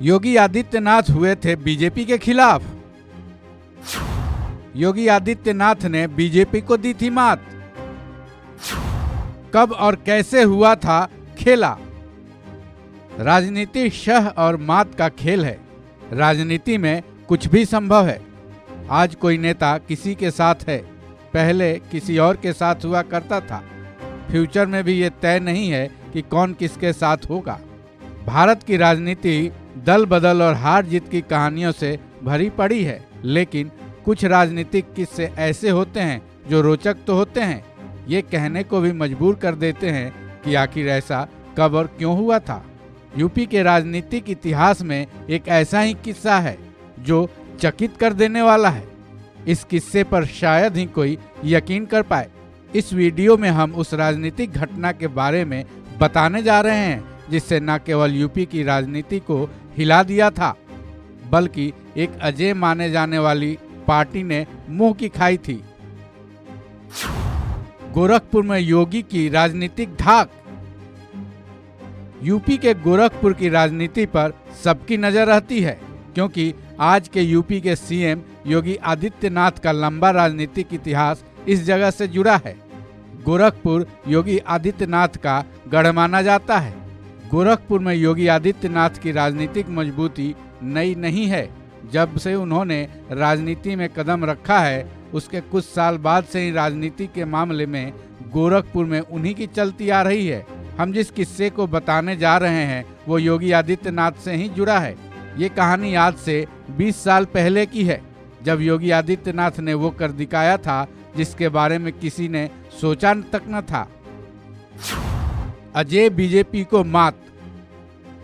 योगी आदित्यनाथ हुए थे बीजेपी के खिलाफ। योगी आदित्यनाथ ने बीजेपी को दी थी मात। कब और कैसे हुआ था खेला। राजनीति शह और मात का खेल है। राजनीति में कुछ भी संभव है। आज कोई नेता किसी के साथ है, पहले किसी और के साथ हुआ करता था। फ्यूचर में भी ये तय नहीं है कि कौन किसके साथ होगा। भारत की राजनीति दल बदल और हार जीत की कहानियों से भरी पड़ी है, लेकिन कुछ राजनीतिक किस्से ऐसे होते हैं जो रोचक तो होते हैं, ये कहने को भी मजबूर कर देते हैं कि आखिर ऐसा कब और क्यों हुआ था। यूपी के राजनीतिक इतिहास में एक ऐसा ही किस्सा है जो चकित कर देने वाला है। इस किस्से पर शायद ही कोई यकीन कर पाए। इस वीडियो में हम उस राजनीतिक घटना के बारे में बताने जा रहे हैं जिससे न केवल यूपी की राजनीति को हिला दिया था, बल्कि एक अजय माने जाने वाली पार्टी ने मुंह की खाई थी। गोरखपुर में योगी की राजनीतिक धाक। यूपी के गोरखपुर की राजनीति पर सबकी नजर रहती है, क्योंकि आज के यूपी के सीएम योगी आदित्यनाथ का लंबा राजनीतिक इतिहास इस जगह से जुड़ा है। गोरखपुर योगी आदित्यनाथ का गढ़ माना जाता है। गोरखपुर में योगी आदित्यनाथ की राजनीतिक मजबूती नई नहीं है। जब से उन्होंने राजनीति में कदम रखा है, उसके कुछ साल बाद से ही राजनीति के मामले में गोरखपुर में उन्हीं की चलती आ रही है। हम जिस किस्से को बताने जा रहे हैं वो योगी आदित्यनाथ से ही जुड़ा है। ये कहानी आज से 20 साल पहले की है, जब योगी आदित्यनाथ ने वो कर दिखाया था जिसके बारे में किसी ने सोचा तक न था। अजय बीजेपी को मात।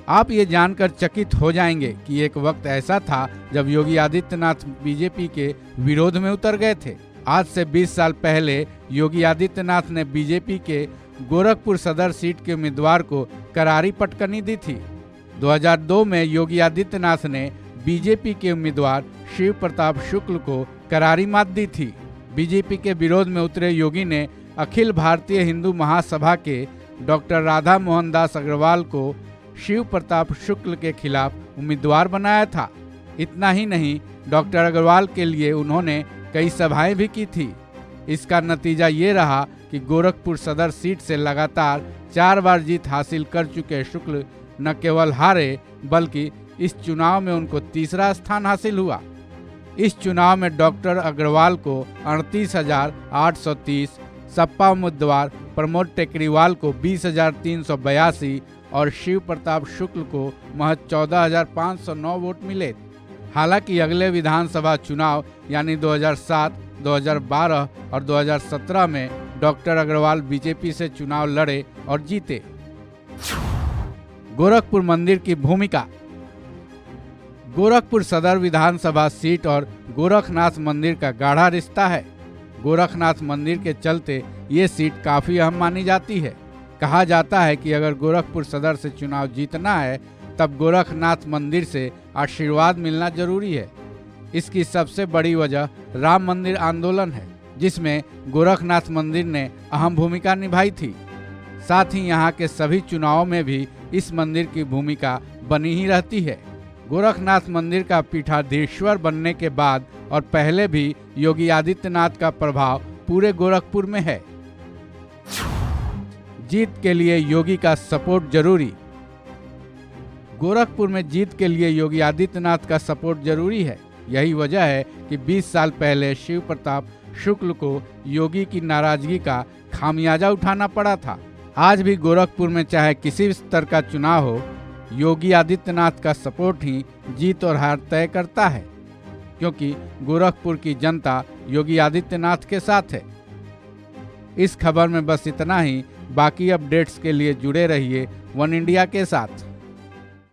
आप ये जानकर चकित हो जाएंगे कि एक वक्त ऐसा था जब योगी आदित्यनाथ बीजेपी के विरोध में उतर गए थे। आज से 20 साल पहले योगी आदित्यनाथ ने बीजेपी के गोरखपुर सदर सीट के उम्मीदवार को करारी पटकनी दी थी। 2002 में योगी आदित्यनाथ ने बीजेपी के उम्मीदवार शिव प्रताप शुक्ल को करारी मात दी थी। बीजेपी के विरोध में उतरे योगी ने अखिल भारतीय हिंदू महासभा के डॉक्टर राधा मोहन दास अग्रवाल को शिव प्रताप शुक्ल के खिलाफ उम्मीदवार बनाया था। इतना ही नहीं, डॉक्टर अग्रवाल के लिए उन्होंने कई सभाएं भी की थी। इसका नतीजा ये रहा कि गोरखपुर सदर सीट से लगातार 4 बार जीत हासिल कर चुके शुक्ल न केवल हारे, बल्कि इस चुनाव में उनको तीसरा स्थान हासिल हुआ। इस चुनाव में डॉक्टर अग्रवाल को 38,830, सपा उम्मीदवार प्रमोद टेकरीवाल को 20,382 और शिव प्रताप शुक्ल को महज 14,509 वोट मिले। हालांकि अगले विधानसभा चुनाव यानी 2007, 2012 और 2017 में डॉक्टर अग्रवाल बीजेपी से चुनाव लड़े और जीते। गोरखपुर मंदिर की भूमिका। गोरखपुर सदर विधानसभा सीट और गोरखनाथ मंदिर का गाढ़ा रिश्ता है। गोरखनाथ मंदिर के चलते ये सीट काफी अहम मानी जाती है। कहा जाता है कि अगर गोरखपुर सदर से चुनाव जीतना है तब गोरखनाथ मंदिर से आशीर्वाद मिलना जरूरी है। इसकी सबसे बड़ी वजह राम मंदिर आंदोलन है, जिसमें गोरखनाथ मंदिर ने अहम भूमिका निभाई थी। साथ ही यहाँ के सभी चुनावों में भी इस मंदिर की भूमिका बनी ही रहती है। गोरखनाथ मंदिर का पीठाधीश्वर बनने के बाद और पहले भी योगी आदित्यनाथ का प्रभाव पूरे गोरखपुर में है। जीत के लिए योगी का सपोर्ट जरूरी। गोरखपुर में जीत के लिए योगी आदित्यनाथ का सपोर्ट जरूरी है। यही वजह है कि 20 साल पहले शिव प्रताप शुक्ल को योगी की नाराजगी का खामियाजा उठाना पड़ा था। आज भी गोरखपुर में चाहे किसी भी स्तर का चुनाव हो, योगी आदित्यनाथ का सपोर्ट ही जीत और हार तय करता है, क्योंकि गोरखपुर की जनता योगी आदित्यनाथ के साथ है। इस खबर में बस इतना ही। बाकी अपडेट्स के लिए जुड़े रहिए वन इंडिया के साथ।